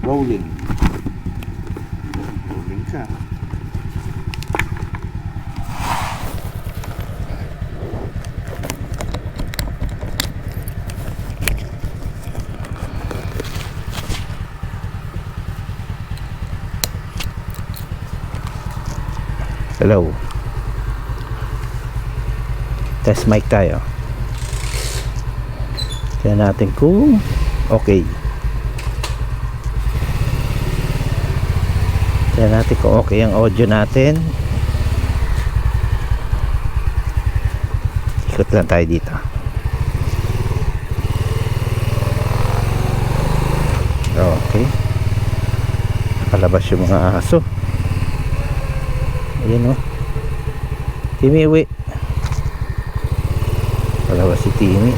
Rolling. Rolling ka. Hello. Test mic tayo. Tingnan natin kung okay. Tingnan natin kung okay ang audio natin. Ikot lang tayo dito. Okay. Nakalabas yung mga aso. Ayan o. Timmy, uwi. Nakalabas si Timmy.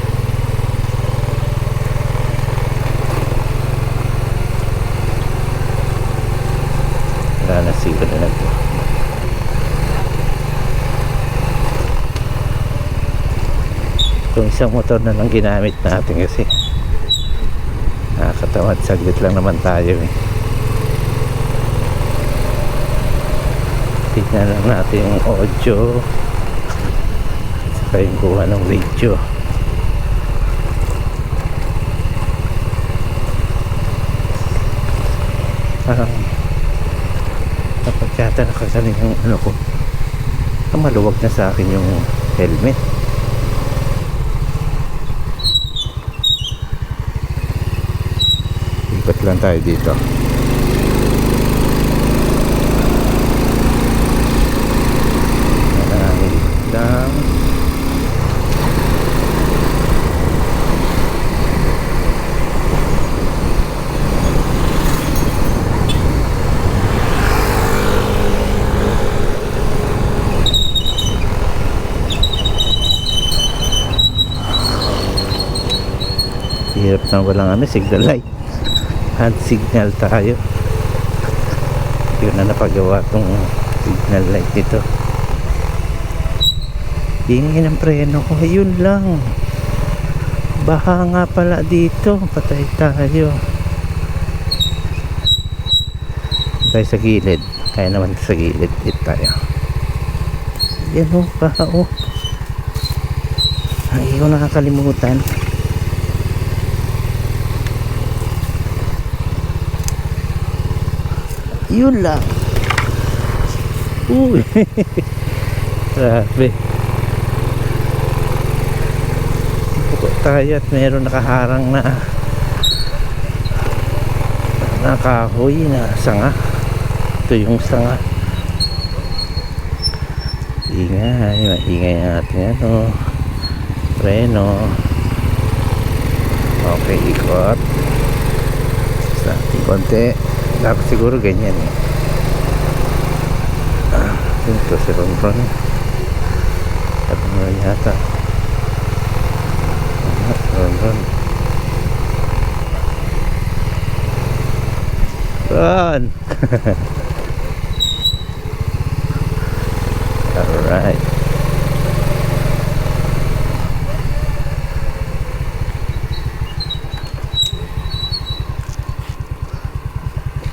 Wala na, siguro na lang to. Itong isang motor na lang ginamit natin kasi nakakatamad, saglit lang naman tayo eh. Tignan lang natin yung audio saka yung kuha ng video. Parang napagkata nakagaling yung ano ko, maluwag na sa akin yung helmet. Ikot lang tayo dito. Lang hirap na walang ano, signal light. Hand signal tayo. Yun na napagawa tong signal light dito. Ingay ng preno ko. Ayun lang. Baha nga pala dito. Patay tayo. Tayo sa gilid. Kaya naman sa gilid. Dito tayo. Yan o. Baha o. Ay, ko nakakalimutan. Yun lang. Uy. Grabe. Tayo at meron nakaharang na kahoy na sanga. Ito yung sanga. Ingay, maingay natin ano, preno. Okay, ikot sa ating konti. Dapat siguro ganyan eh. Ito si Ron at ano yata Run. Alright.